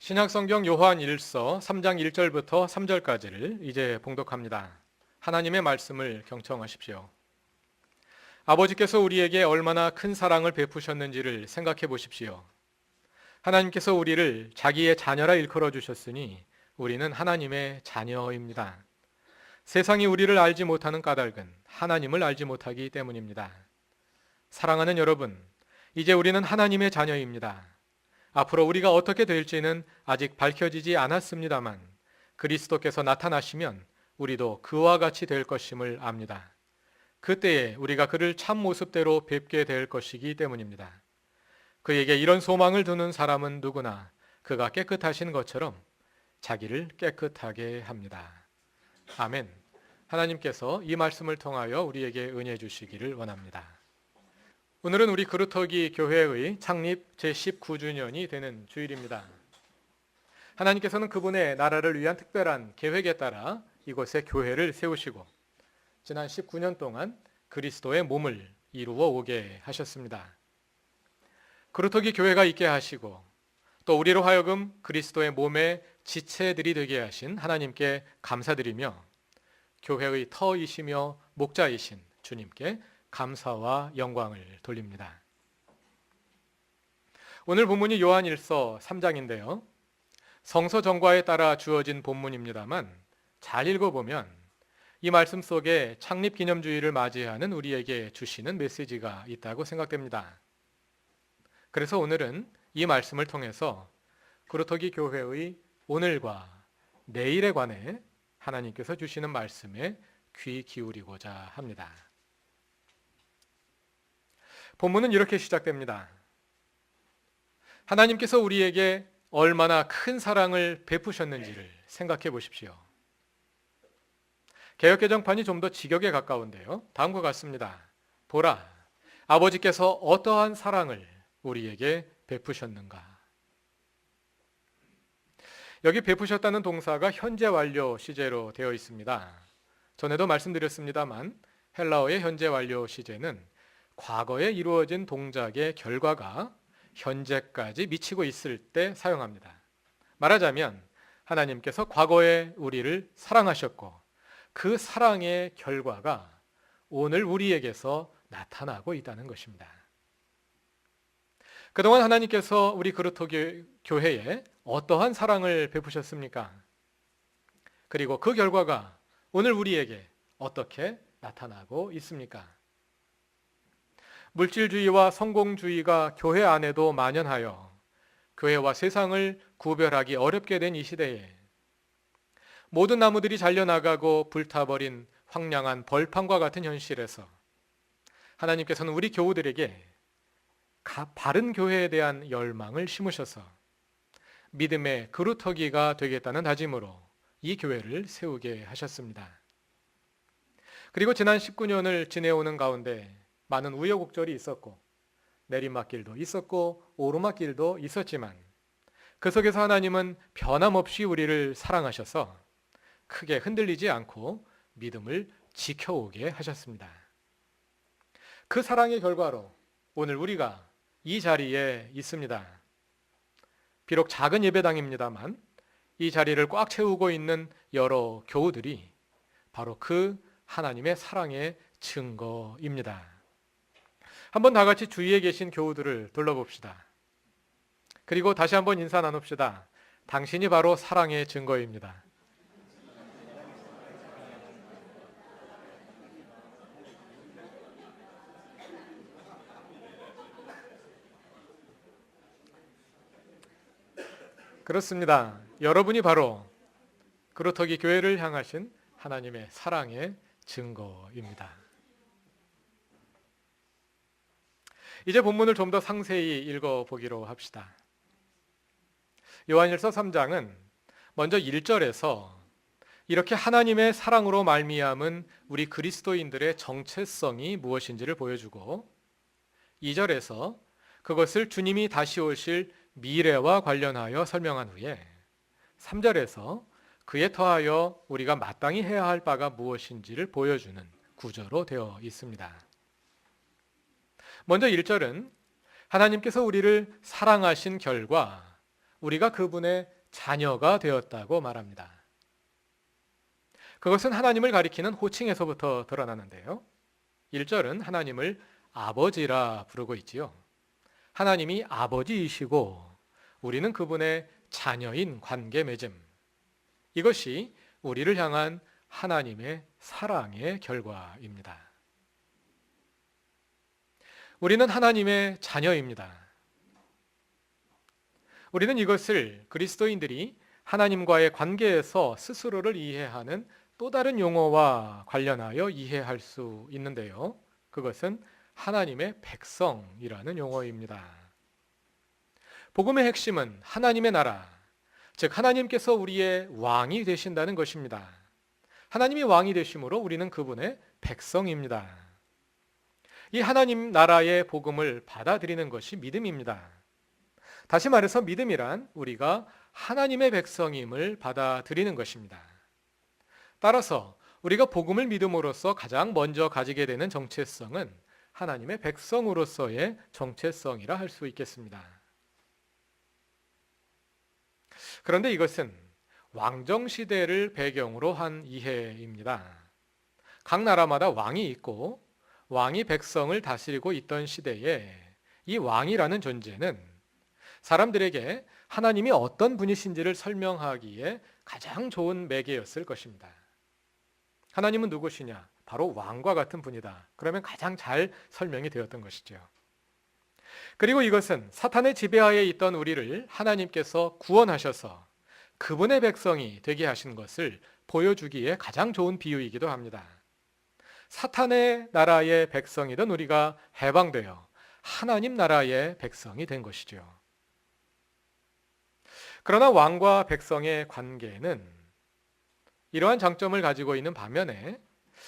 신약성경 요한 1서 3장 1절부터 3절까지를 이제 봉독합니다. 하나님의 말씀을 경청하십시오. 아버지께서 우리에게 얼마나 큰 사랑을 베푸셨는지를 생각해 보십시오. 하나님께서 우리를 자기의 자녀라 일컬어 주셨으니 우리는 하나님의 자녀입니다. 세상이 우리를 알지 못하는 까닭은 하나님을 알지 못하기 때문입니다. 사랑하는 여러분, 이제 우리는 하나님의 자녀입니다. 앞으로 우리가 어떻게 될지는 아직 밝혀지지 않았습니다만 그리스도께서 나타나시면 우리도 그와 같이 될 것임을 압니다. 그때에 우리가 그를 참 모습대로 뵙게 될 것이기 때문입니다. 그에게 이런 소망을 두는 사람은 누구나 그가 깨끗하신 것처럼 자기를 깨끗하게 합니다. 아멘. 하나님께서 이 말씀을 통하여 우리에게 은혜 주시기를 원합니다. 오늘은 우리 그루터기 교회의 창립 제19주년이 되는 주일입니다. 하나님께서는 그분의 나라를 위한 특별한 계획에 따라 이곳에 교회를 세우시고 지난 19년 동안 그리스도의 몸을 이루어 오게 하셨습니다. 그루터기 교회가 있게 하시고 또 우리로 하여금 그리스도의 몸의 지체들이 되게 하신 하나님께 감사드리며 교회의 터이시며 목자이신 주님께 감사와 영광을 돌립니다. 오늘 본문이 요한 1서 3장인데요. 성서 정과에 따라 주어진 본문입니다만 잘 읽어보면 이 말씀 속에 창립기념주의를 맞이하는 우리에게 주시는 메시지가 있다고 생각됩니다. 그래서 오늘은 이 말씀을 통해서 그루터기 교회의 오늘과 내일에 관해 하나님께서 주시는 말씀에 귀 기울이고자 합니다. 본문은 이렇게 시작됩니다. 하나님께서 우리에게 얼마나 큰 사랑을 베푸셨는지를 생각해 보십시오. 개역개정판이 좀 더 직역에 가까운데요. 다음과 같습니다. 보라, 아버지께서 어떠한 사랑을 우리에게 베푸셨는가. 여기 베푸셨다는 동사가 현재 완료 시제로 되어 있습니다. 전에도 말씀드렸습니다만 헬라어의 현재 완료 시제는 과거에 이루어진 동작의 결과가 현재까지 미치고 있을 때 사용합니다. 말하자면 하나님께서 과거에 우리를 사랑하셨고 그 사랑의 결과가 오늘 우리에게서 나타나고 있다는 것입니다. 그동안 하나님께서 우리 그루터기 교회에 어떠한 사랑을 베푸셨습니까? 그리고 그 결과가 오늘 우리에게 어떻게 나타나고 있습니까? 물질주의와 성공주의가 교회 안에도 만연하여 교회와 세상을 구별하기 어렵게 된 이 시대에 모든 나무들이 잘려나가고 불타버린 황량한 벌판과 같은 현실에서 하나님께서는 우리 교우들에게 바른 교회에 대한 열망을 심으셔서 믿음의 그루터기가 되겠다는 다짐으로 이 교회를 세우게 하셨습니다. 그리고 지난 19년을 지내오는 가운데 많은 우여곡절이 있었고 내리막길도 있었고 오르막길도 있었지만 그 속에서 하나님은 변함없이 우리를 사랑하셔서 크게 흔들리지 않고 믿음을 지켜오게 하셨습니다. 그 사랑의 결과로 오늘 우리가 이 자리에 있습니다. 비록 작은 예배당입니다만 이 자리를 꽉 채우고 있는 여러 교우들이 바로 그 하나님의 사랑의 증거입니다. 한번 다 같이 주위에 계신 교우들을 둘러봅시다. 그리고 다시 한번 인사 나눕시다. 당신이 바로 사랑의 증거입니다. 그렇습니다. 여러분이 바로 그루터기 교회를 향하신 하나님의 사랑의 증거입니다. 이제 본문을 좀 더 상세히 읽어보기로 합시다. 요한일서 3장은 먼저 1절에서 이렇게 하나님의 사랑으로 말미암은 우리 그리스도인들의 정체성이 무엇인지를 보여주고 2절에서 그것을 주님이 다시 오실 미래와 관련하여 설명한 후에 3절에서 그에 더하여 우리가 마땅히 해야 할 바가 무엇인지를 보여주는 구조로 되어 있습니다. 먼저 1절은 하나님께서 우리를 사랑하신 결과 우리가 그분의 자녀가 되었다고 말합니다. 그것은 하나님을 가리키는 호칭에서부터 드러나는데요. 1절은 하나님을 아버지라 부르고 있지요. 하나님이 아버지이시고 우리는 그분의 자녀인 관계 맺음. 이것이 우리를 향한 하나님의 사랑의 결과입니다. 우리는 하나님의 자녀입니다. 우리는 이것을 그리스도인들이 하나님과의 관계에서 스스로를 이해하는 또 다른 용어와 관련하여 이해할 수 있는데요. 그것은 하나님의 백성이라는 용어입니다. 복음의 핵심은 하나님의 나라, 즉 하나님께서 우리의 왕이 되신다는 것입니다. 하나님이 왕이 되심으로 우리는 그분의 백성입니다. 이 하나님 나라의 복음을 받아들이는 것이 믿음입니다. 다시 말해서 믿음이란 우리가 하나님의 백성임을 받아들이는 것입니다. 따라서 우리가 복음을 믿음으로써 가장 먼저 가지게 되는 정체성은 하나님의 백성으로서의 정체성이라 할 수 있겠습니다. 그런데 이것은 왕정시대를 배경으로 한 이해입니다. 각 나라마다 왕이 있고 왕이 백성을 다스리고 있던 시대에 이 왕이라는 존재는 사람들에게 하나님이 어떤 분이신지를 설명하기에 가장 좋은 매개였을 것입니다. 하나님은 누구시냐? 바로 왕과 같은 분이다. 그러면 가장 잘 설명이 되었던 것이죠. 그리고 이것은 사탄의 지배하에 있던 우리를 하나님께서 구원하셔서 그분의 백성이 되게 하신 것을 보여주기에 가장 좋은 비유이기도 합니다. 사탄의 나라의 백성이던 우리가 해방되어 하나님 나라의 백성이 된 것이죠. 그러나 왕과 백성의 관계는 이러한 장점을 가지고 있는 반면에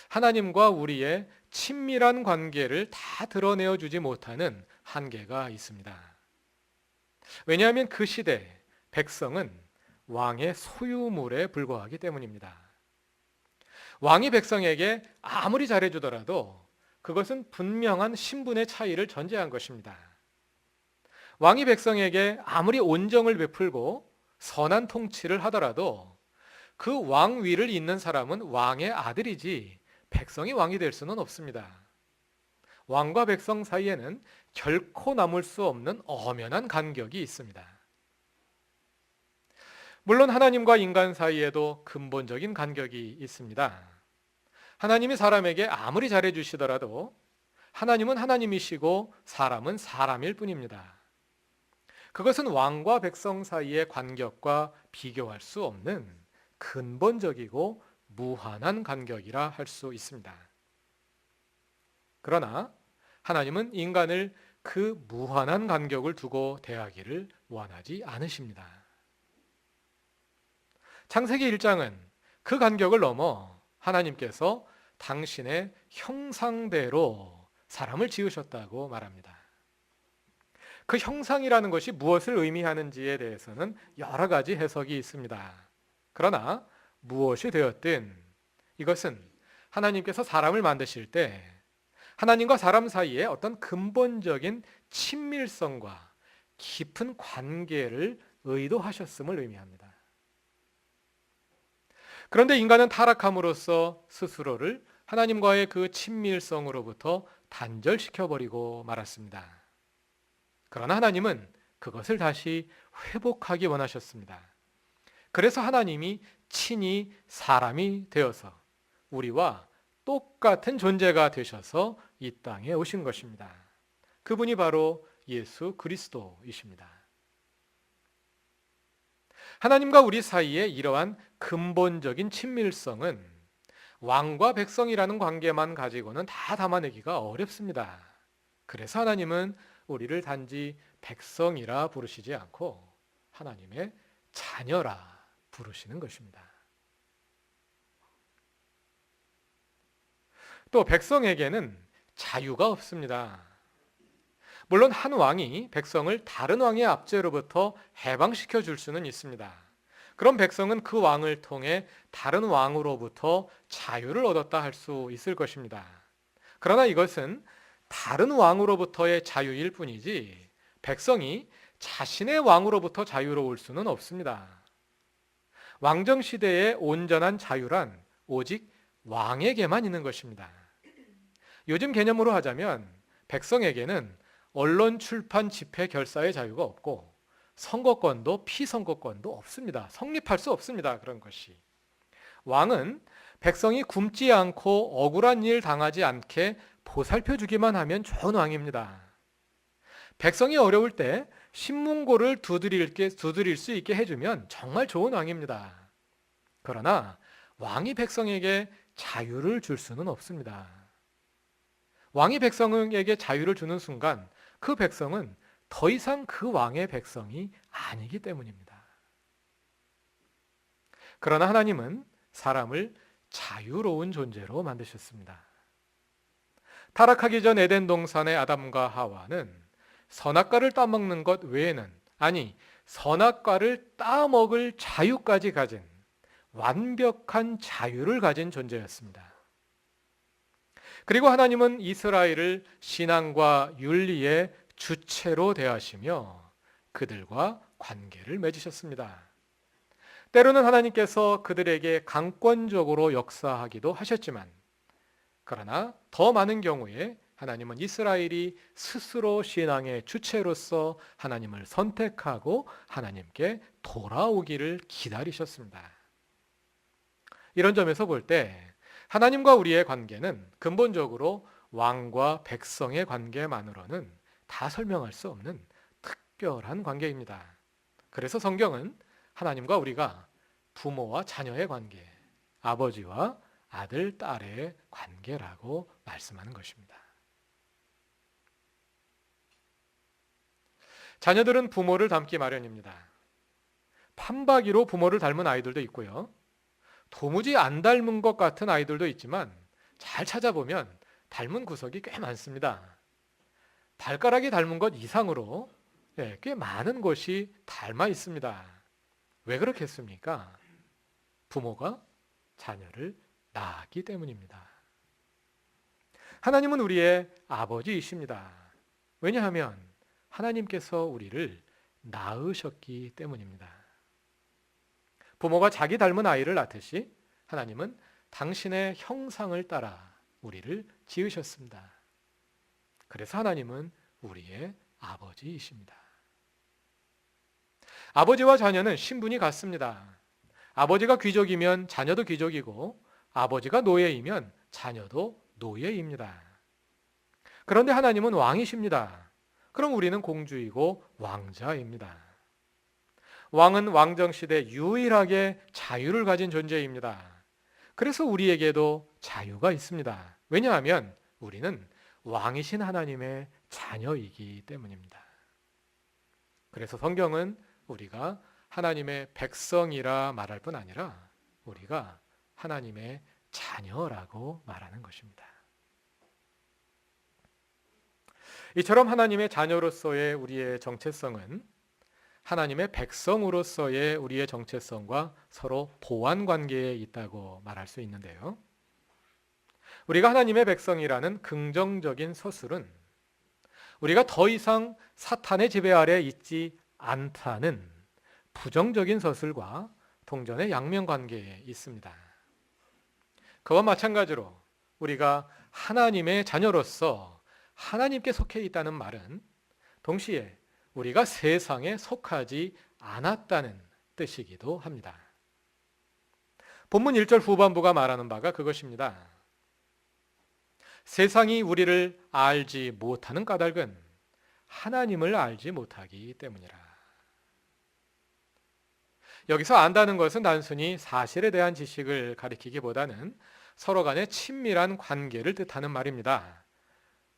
하나님과 우리의 친밀한 관계를 다 드러내어 주지 못하는 한계가 있습니다. 왜냐하면 그 시대 백성은 왕의 소유물에 불과하기 때문입니다. 왕이 백성에게 아무리 잘해주더라도 그것은 분명한 신분의 차이를 전제한 것입니다. 왕이 백성에게 아무리 온정을 베풀고 선한 통치를 하더라도 그 왕 위를 잇는 사람은 왕의 아들이지 백성이 왕이 될 수는 없습니다. 왕과 백성 사이에는 결코 남을 수 없는 엄연한 간격이 있습니다. 물론 하나님과 인간 사이에도 근본적인 간격이 있습니다. 하나님이 사람에게 아무리 잘해 주시더라도 하나님은 하나님이시고 사람은 사람일 뿐입니다. 그것은 왕과 백성 사이의 간격과 비교할 수 없는 근본적이고 무한한 간격이라 할 수 있습니다. 그러나 하나님은 인간을 그 무한한 간격을 두고 대하기를 원하지 않으십니다. 창세기 1장은 그 간격을 넘어 하나님께서 당신의 형상대로 사람을 지으셨다고 말합니다. 그 형상이라는 것이 무엇을 의미하는지에 대해서는 여러 가지 해석이 있습니다. 그러나 무엇이 되었든 이것은 하나님께서 사람을 만드실 때 하나님과 사람 사이에 어떤 근본적인 친밀성과 깊은 관계를 의도하셨음을 의미합니다. 그런데 인간은 타락함으로써 스스로를 하나님과의 그 친밀성으로부터 단절시켜버리고 말았습니다. 그러나 하나님은 그것을 다시 회복하기 원하셨습니다. 그래서 하나님이 친히 사람이 되어서 우리와 똑같은 존재가 되셔서 이 땅에 오신 것입니다. 그분이 바로 예수 그리스도이십니다. 하나님과 우리 사이에 이러한 근본적인 친밀성은 왕과 백성이라는 관계만 가지고는 다 담아내기가 어렵습니다. 그래서 하나님은 우리를 단지 백성이라 부르시지 않고 하나님의 자녀라 부르시는 것입니다. 또 백성에게는 자유가 없습니다. 물론 한 왕이 백성을 다른 왕의 압제로부터 해방시켜 줄 수는 있습니다. 그럼 백성은 그 왕을 통해 다른 왕으로부터 자유를 얻었다 할 수 있을 것입니다. 그러나 이것은 다른 왕으로부터의 자유일 뿐이지 백성이 자신의 왕으로부터 자유로울 수는 없습니다. 왕정 시대의 온전한 자유란 오직 왕에게만 있는 것입니다. 요즘 개념으로 하자면 백성에게는 언론, 출판, 집회, 결사의 자유가 없고 선거권도 피선거권도 없습니다. 성립할 수 없습니다. 그런 것이. 왕은 백성이 굶지 않고 억울한 일 당하지 않게 보살펴 주기만 하면 좋은 왕입니다. 백성이 어려울 때 신문고를 두드릴 수 있게 해주면 정말 좋은 왕입니다. 그러나 왕이 백성에게 자유를 줄 수는 없습니다. 왕이 백성에게 자유를 주는 순간 그 백성은 더 이상 그 왕의 백성이 아니기 때문입니다. 그러나 하나님은 사람을 자유로운 존재로 만드셨습니다. 타락하기 전 에덴 동산의 아담과 하와는 선악과를 따먹는 것 외에는, 아니 선악과를 따먹을 자유까지 가진 완벽한 자유를 가진 존재였습니다. 그리고 하나님은 이스라엘을 신앙과 윤리의 주체로 대하시며 그들과 관계를 맺으셨습니다. 때로는 하나님께서 그들에게 강권적으로 역사하기도 하셨지만, 그러나 더 많은 경우에 하나님은 이스라엘이 스스로 신앙의 주체로서 하나님을 선택하고 하나님께 돌아오기를 기다리셨습니다. 이런 점에서 볼 때 하나님과 우리의 관계는 근본적으로 왕과 백성의 관계만으로는 다 설명할 수 없는 특별한 관계입니다. 그래서 성경은 하나님과 우리가 부모와 자녀의 관계, 아버지와 아들, 딸의 관계라고 말씀하는 것입니다. 자녀들은 부모를 닮기 마련입니다. 판박이로 부모를 닮은 아이들도 있고요. 도무지 안 닮은 것 같은 아이들도 있지만 잘 찾아보면 닮은 구석이 꽤 많습니다. 발가락이 닮은 것 이상으로 꽤 많은 것이 닮아 있습니다. 왜 그렇겠습니까? 부모가 자녀를 낳았기 때문입니다. 하나님은 우리의 아버지이십니다. 왜냐하면 하나님께서 우리를 낳으셨기 때문입니다. 부모가 자기 닮은 아이를 낳듯이 하나님은 당신의 형상을 따라 우리를 지으셨습니다. 그래서 하나님은 우리의 아버지이십니다. 아버지와 자녀는 신분이 같습니다. 아버지가 귀족이면 자녀도 귀족이고 아버지가 노예이면 자녀도 노예입니다. 그런데 하나님은 왕이십니다. 그럼 우리는 공주이고 왕자입니다. 왕은 왕정시대 유일하게 자유를 가진 존재입니다. 그래서 우리에게도 자유가 있습니다. 왜냐하면 우리는 왕이신 하나님의 자녀이기 때문입니다. 그래서 성경은 우리가 하나님의 백성이라 말할 뿐 아니라 우리가 하나님의 자녀라고 말하는 것입니다. 이처럼 하나님의 자녀로서의 우리의 정체성은 하나님의 백성으로서의 우리의 정체성과 서로 보완 관계에 있다고 말할 수 있는데요. 우리가 하나님의 백성이라는 긍정적인 서술은 우리가 더 이상 사탄의 지배 아래 있지 않다는 부정적인 서술과 동전의 양면 관계에 있습니다. 그와 마찬가지로 우리가 하나님의 자녀로서 하나님께 속해 있다는 말은 동시에 우리가 세상에 속하지 않았다는 뜻이기도 합니다. 본문 1절 후반부가 말하는 바가 그것입니다. 세상이 우리를 알지 못하는 까닭은 하나님을 알지 못하기 때문이라. 여기서 안다는 것은 단순히 사실에 대한 지식을 가리키기보다는 서로 간의 친밀한 관계를 뜻하는 말입니다.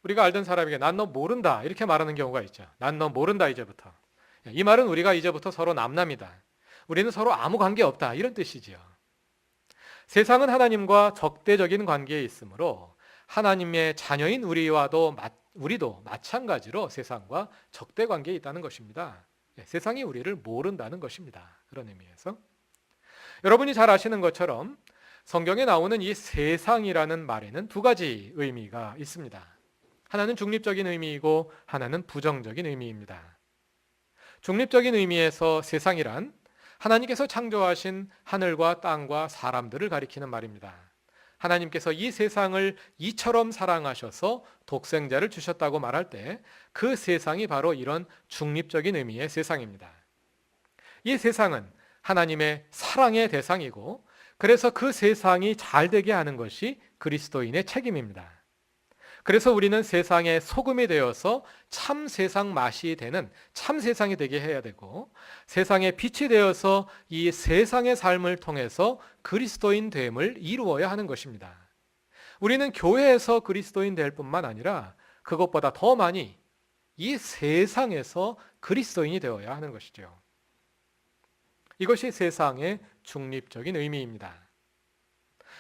우리가 알던 사람에게 난 너 모른다 이렇게 말하는 경우가 있죠. 난 너 모른다 이제부터. 이 말은 우리가 이제부터 서로 남남이다. 우리는 서로 아무 관계 없다 이런 뜻이지요. 세상은 하나님과 적대적인 관계에 있으므로 하나님의 자녀인 우리도 마찬가지로 세상과 적대 관계에 있다는 것입니다. 세상이 우리를 모른다는 것입니다. 그런 의미에서 여러분이 잘 아시는 것처럼 성경에 나오는 이 세상이라는 말에는 두 가지 의미가 있습니다. 하나는 중립적인 의미이고 하나는 부정적인 의미입니다. 중립적인 의미에서 세상이란 하나님께서 창조하신 하늘과 땅과 사람들을 가리키는 말입니다. 하나님께서 이 세상을 이처럼 사랑하셔서 독생자를 주셨다고 말할 때 그 세상이 바로 이런 중립적인 의미의 세상입니다. 이 세상은 하나님의 사랑의 대상이고 그래서 그 세상이 잘 되게 하는 것이 그리스도인의 책임입니다. 그래서 우리는 세상의 소금이 되어서 참 세상 맛이 되는 참 세상이 되게 해야 되고 세상의 빛이 되어서 이 세상의 삶을 통해서 그리스도인 됨을 이루어야 하는 것입니다. 우리는 교회에서 그리스도인 될 뿐만 아니라 그것보다 더 많이 이 세상에서 그리스도인이 되어야 하는 것이죠. 이것이 세상의 중립적인 의미입니다.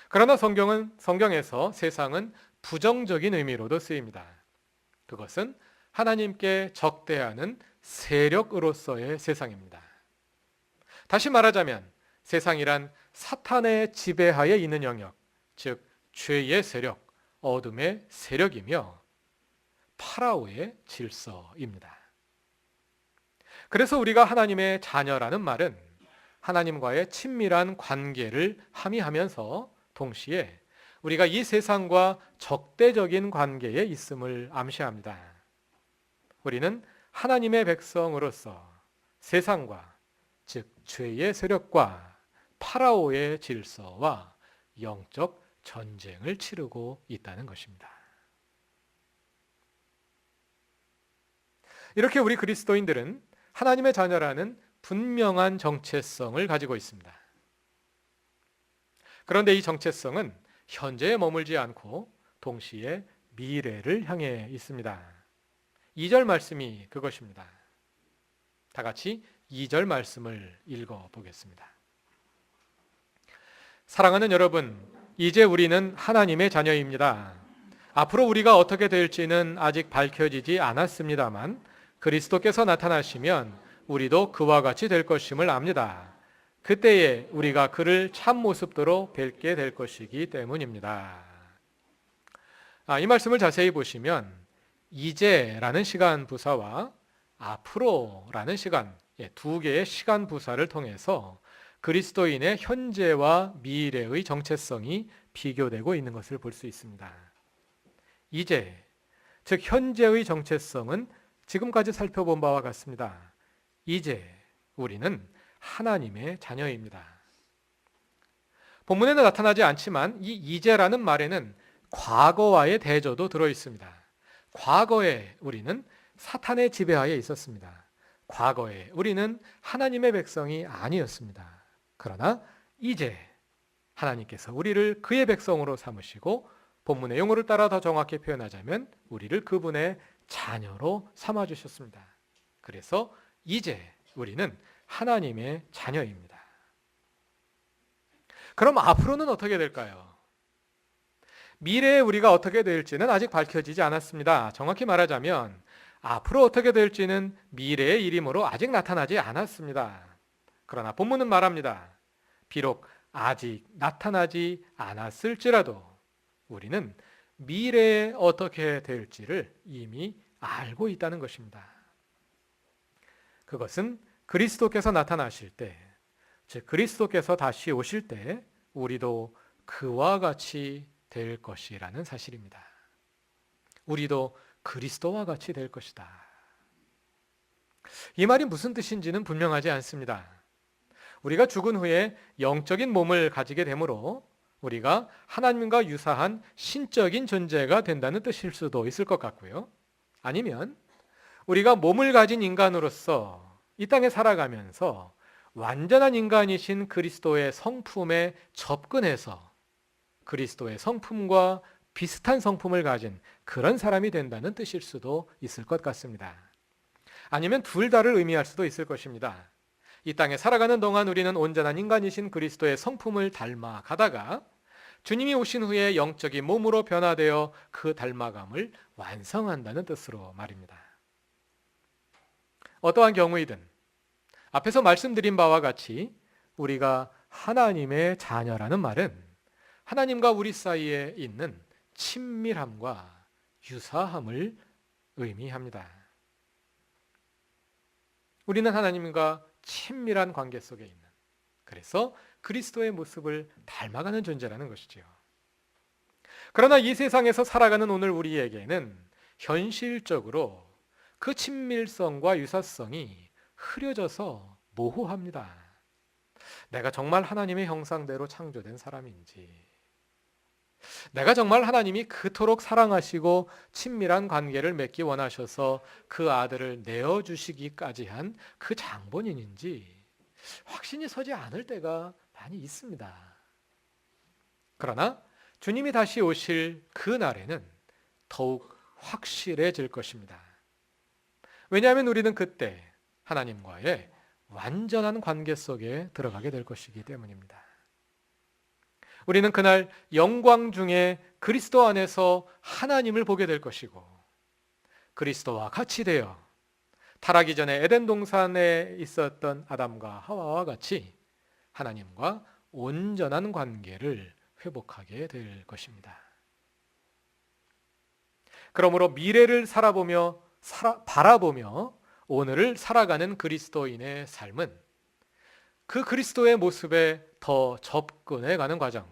그러나 성경에서 세상은 부정적인 의미로도 쓰입니다. 그것은 하나님께 적대하는 세력으로서의 세상입니다. 다시 말하자면 세상이란 사탄의 지배하에 있는 영역, 즉 죄의 세력, 어둠의 세력이며 파라오의 질서입니다. 그래서 우리가 하나님의 자녀라는 말은 하나님과의 친밀한 관계를 함의하면서 동시에 우리가 이 세상과 적대적인 관계에 있음을 암시합니다. 우리는 하나님의 백성으로서 세상과, 즉 죄의 세력과 파라오의 질서와 영적 전쟁을 치르고 있다는 것입니다. 이렇게 우리 그리스도인들은 하나님의 자녀라는 분명한 정체성을 가지고 있습니다. 그런데 이 정체성은 현재에 머물지 않고 동시에 미래를 향해 있습니다. 2절 말씀이 그것입니다. 다 같이 2절 말씀을 읽어보겠습니다. 사랑하는 여러분, 이제 우리는 하나님의 자녀입니다. 앞으로 우리가 어떻게 될지는 아직 밝혀지지 않았습니다만 그리스도께서 나타나시면 우리도 그와 같이 될 것임을 압니다. 그때에 우리가 그를 참모습대로 뵙게 될 것이기 때문입니다. 이 말씀을 자세히 보시면 이제라는 시간 부사와 앞으로라는 시간, 두 개의 시간 부사를 통해서 그리스도인의 현재와 미래의 정체성이 비교되고 있는 것을 볼 수 있습니다. 이제, 즉 현재의 정체성은 지금까지 살펴본 바와 같습니다. 이제 우리는 하나님의 자녀입니다. 본문에는 나타나지 않지만 이 이제라는 말에는 과거와의 대조도 들어 있습니다. 과거에 우리는 사탄의 지배하에 있었습니다. 과거에 우리는 하나님의 백성이 아니었습니다. 그러나 이제 하나님께서 우리를 그의 백성으로 삼으시고 본문의 용어를 따라 더 정확히 표현하자면 우리를 그분의 자녀로 삼아주셨습니다. 그래서 이제 우리는 하나님의 자녀입니다. 그럼 앞으로는 어떻게 될까요? 미래에 우리가 어떻게 될지는 아직 밝혀지지 않았습니다. 정확히 말하자면 앞으로 어떻게 될지는 미래의 일이므로 아직 나타나지 않았습니다. 그러나 본문은 말합니다. 비록 아직 나타나지 않았을지라도 우리는 미래에 어떻게 될지를 이미 알고 있다는 것입니다. 그것은 그리스도께서 나타나실 때, 즉 그리스도께서 다시 오실 때 우리도 그와 같이 될 것이라는 사실입니다. 우리도 그리스도와 같이 될 것이다. 이 말이 무슨 뜻인지는 분명하지 않습니다. 우리가 죽은 후에 영적인 몸을 가지게 되므로 우리가 하나님과 유사한 신적인 존재가 된다는 뜻일 수도 있을 것 같고요. 아니면 우리가 몸을 가진 인간으로서 이 땅에 살아가면서 완전한 인간이신 그리스도의 성품에 접근해서 그리스도의 성품과 비슷한 성품을 가진 그런 사람이 된다는 뜻일 수도 있을 것 같습니다. 아니면 둘 다를 의미할 수도 있을 것입니다. 이 땅에 살아가는 동안 우리는 온전한 인간이신 그리스도의 성품을 닮아가다가 주님이 오신 후에 영적인 몸으로 변화되어 그 닮아감을 완성한다는 뜻으로 말입니다. 어떠한 경우이든 앞에서 말씀드린 바와 같이 우리가 하나님의 자녀라는 말은 하나님과 우리 사이에 있는 친밀함과 유사함을 의미합니다. 우리는 하나님과 친밀한 관계 속에 있는, 그래서 그리스도의 모습을 닮아가는 존재라는 것이지요. 그러나 이 세상에서 살아가는 오늘 우리에게는 현실적으로 그 친밀성과 유사성이 흐려져서 모호합니다. 내가 정말 하나님의 형상대로 창조된 사람인지, 내가 정말 하나님이 그토록 사랑하시고 친밀한 관계를 맺기 원하셔서 그 아들을 내어주시기까지 한 그 장본인인지 확신이 서지 않을 때가 많이 있습니다. 그러나 주님이 다시 오실 그 날에는 더욱 확실해질 것입니다. 왜냐하면 우리는 그때 하나님과의 완전한 관계 속에 들어가게 될 것이기 때문입니다. 우리는 그날 영광 중에 그리스도 안에서 하나님을 보게 될 것이고, 그리스도와 같이 되어 타락이 전에 에덴 동산에 있었던 아담과 하와와 같이 하나님과 온전한 관계를 회복하게 될 것입니다. 그러므로 미래를 바라보며 오늘을 살아가는 그리스도인의 삶은 그 그리스도의 모습에 더 접근해 가는 과정,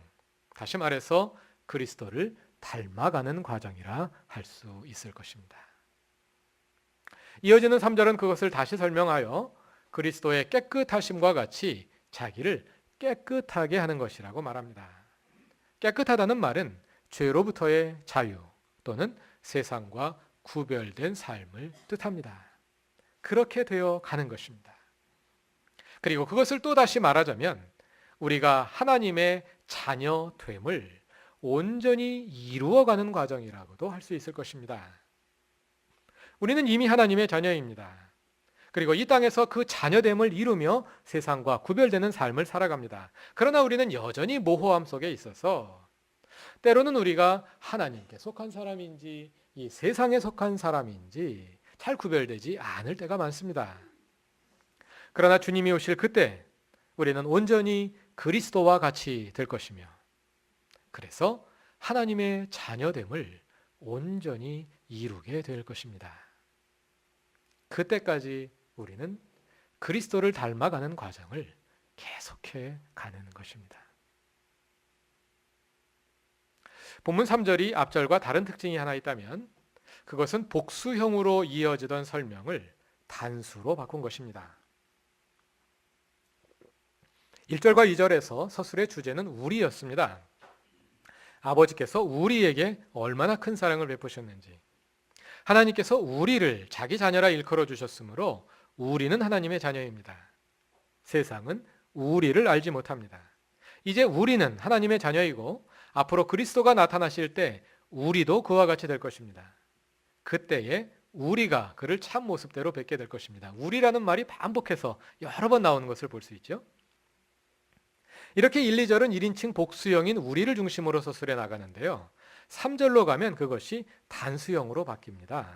다시 말해서 그리스도를 닮아가는 과정이라 할 수 있을 것입니다. 이어지는 3절은 그것을 다시 설명하여 그리스도의 깨끗하심과 같이 자기를 깨끗하게 하는 것이라고 말합니다. 깨끗하다는 말은 죄로부터의 자유 또는 세상과 구별된 삶을 뜻합니다. 그렇게 되어 가는 것입니다. 그리고 그것을 또 다시 말하자면 우리가 하나님의 자녀됨을 온전히 이루어가는 과정이라고도 할 수 있을 것입니다. 우리는 이미 하나님의 자녀입니다. 그리고 이 땅에서 그 자녀됨을 이루며 세상과 구별되는 삶을 살아갑니다. 그러나 우리는 여전히 모호함 속에 있어서 때로는 우리가 하나님께 속한 사람인지 이 세상에 속한 사람인지 잘 구별되지 않을 때가 많습니다. 그러나 주님이 오실 그때 우리는 온전히 그리스도와 같이 될 것이며, 그래서 하나님의 자녀됨을 온전히 이루게 될 것입니다. 그때까지 우리는 그리스도를 닮아가는 과정을 계속해 가는 것입니다. 본문 3절이 앞절과 다른 특징이 하나 있다면 그것은 복수형으로 이어지던 설명을 단수로 바꾼 것입니다. 1절과 2절에서 서술의 주제는 우리였습니다. 아버지께서 우리에게 얼마나 큰 사랑을 베푸셨는지, 하나님께서 우리를 자기 자녀라 일컬어 주셨으므로 우리는 하나님의 자녀입니다. 세상은 우리를 알지 못합니다. 이제 우리는 하나님의 자녀이고 앞으로 그리스도가 나타나실 때 우리도 그와 같이 될 것입니다. 그때에 우리가 그를 참 모습대로 뵙게 될 것입니다. 우리라는 말이 반복해서 여러 번 나오는 것을 볼 수 있죠. 이렇게 1, 2절은 1인칭 복수형인 우리를 중심으로 서술해 나가는데요. 3절로 가면 그것이 단수형으로 바뀝니다.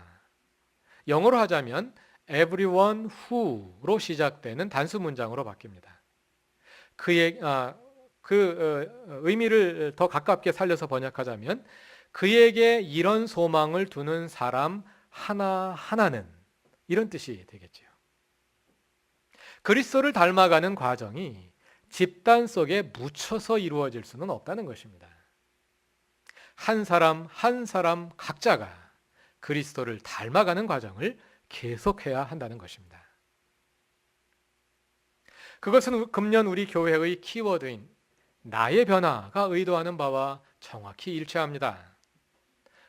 영어로 하자면 everyone who로 시작되는 단수 문장으로 바뀝니다. 의미를 더 가깝게 살려서 번역하자면 그에게 이런 소망을 두는 사람 하나하나는, 이런 뜻이 되겠죠. 그리스도를 닮아가는 과정이 집단 속에 묻혀서 이루어질 수는 없다는 것입니다. 한 사람 한 사람 각자가 그리스도를 닮아가는 과정을 계속해야 한다는 것입니다. 그것은 금년 우리 교회의 키워드인 나의 변화가 의도하는 바와 정확히 일치합니다.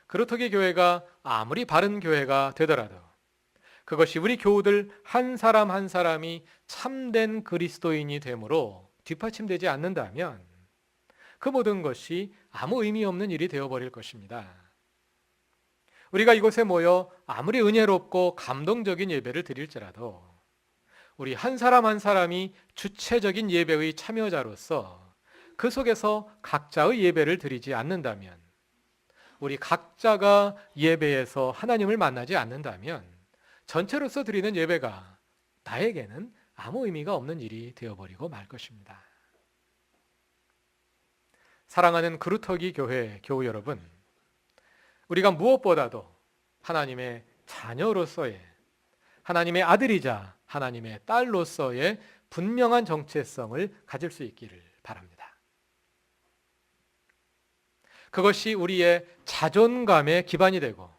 그루터기 교회가 아무리 바른 교회가 되더라도 그것이 우리 교우들 한 사람 한 사람이 참된 그리스도인이 되므로 뒷받침되지 않는다면 그 모든 것이 아무 의미 없는 일이 되어버릴 것입니다. 우리가 이곳에 모여 아무리 은혜롭고 감동적인 예배를 드릴지라도 우리 한 사람 한 사람이 주체적인 예배의 참여자로서 그 속에서 각자의 예배를 드리지 않는다면, 우리 각자가 예배에서 하나님을 만나지 않는다면 전체로서 드리는 예배가 나에게는 아무 의미가 없는 일이 되어버리고 말 것입니다. 사랑하는 그루터기 교회 교우 여러분, 우리가 무엇보다도 하나님의 자녀로서의, 하나님의 아들이자 하나님의 딸로서의 분명한 정체성을 가질 수 있기를 바랍니다. 그것이 우리의 자존감의 기반이 되고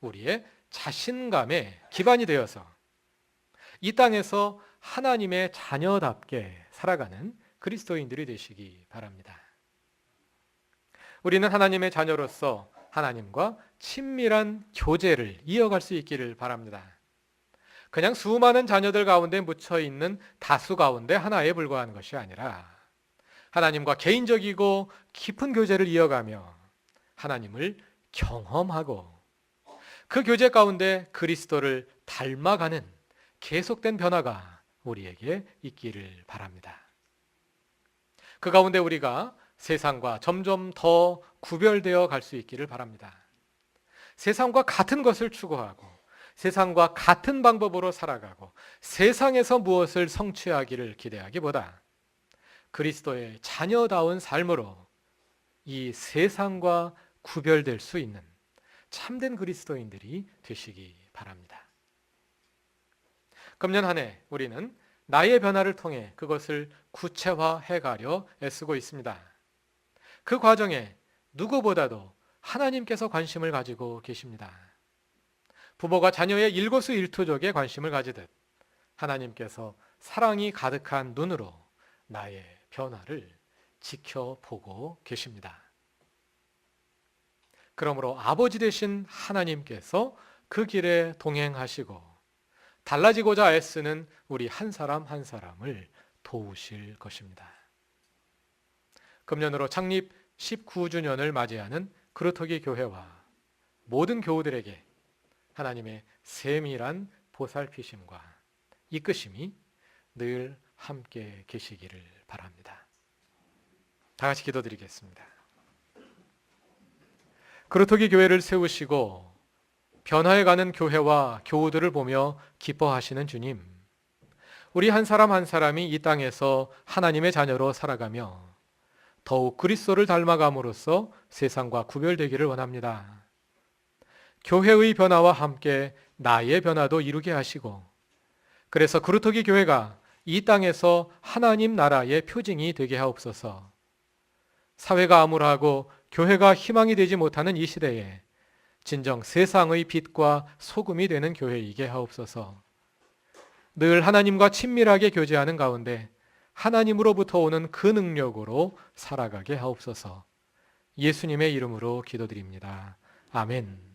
우리의 자신감의 기반이 되어서 이 땅에서 하나님의 자녀답게 살아가는 그리스도인들이 되시기 바랍니다. 우리는 하나님의 자녀로서 하나님과 친밀한 교제를 이어갈 수 있기를 바랍니다. 그냥 수많은 자녀들 가운데 묻혀 있는 다수 가운데 하나에 불과한 것이 아니라 하나님과 개인적이고 깊은 교제를 이어가며 하나님을 경험하고 그 교제 가운데 그리스도를 닮아가는 계속된 변화가 우리에게 있기를 바랍니다. 그 가운데 우리가 세상과 점점 더 구별되어 갈 수 있기를 바랍니다. 세상과 같은 것을 추구하고 세상과 같은 방법으로 살아가고 세상에서 무엇을 성취하기를 기대하기보다 그리스도의 자녀다운 삶으로 이 세상과 구별될 수 있는 참된 그리스도인들이 되시기 바랍니다. 금년 한 해 우리는 나의 변화를 통해 그것을 구체화해 가려 애쓰고 있습니다. 그 과정에 누구보다도 하나님께서 관심을 가지고 계십니다. 부모가 자녀의 일거수일투족에 관심을 가지듯 하나님께서 사랑이 가득한 눈으로 나의 변화를 지켜보고 계십니다. 그러므로 아버지 되신 하나님께서 그 길에 동행하시고 달라지고자 애쓰는 우리 한 사람 한 사람을 도우실 것입니다. 금년으로 창립 19주년을 맞이하는 그루터기 교회와 모든 교우들에게 하나님의 세밀한 보살피심과 이끄심이 늘 함께 계시기를 바랍니다. 다 같이 기도드리겠습니다. 그루터기 교회를 세우시고 변화해가는 교회와 교우들을 보며 기뻐하시는 주님, 우리 한 사람 한 사람이 이 땅에서 하나님의 자녀로 살아가며 더욱 그리스도를 닮아감으로써 세상과 구별되기를 원합니다. 교회의 변화와 함께 나의 변화도 이루게 하시고 그래서 그루터기 교회가 이 땅에서 하나님 나라의 표징이 되게 하옵소서. 사회가 암울하고 교회가 희망이 되지 못하는 이 시대에 진정 세상의 빛과 소금이 되는 교회이게 하옵소서. 늘 하나님과 친밀하게 교제하는 가운데 하나님으로부터 오는 그 능력으로 살아가게 하옵소서. 예수님의 이름으로 기도드립니다. 아멘.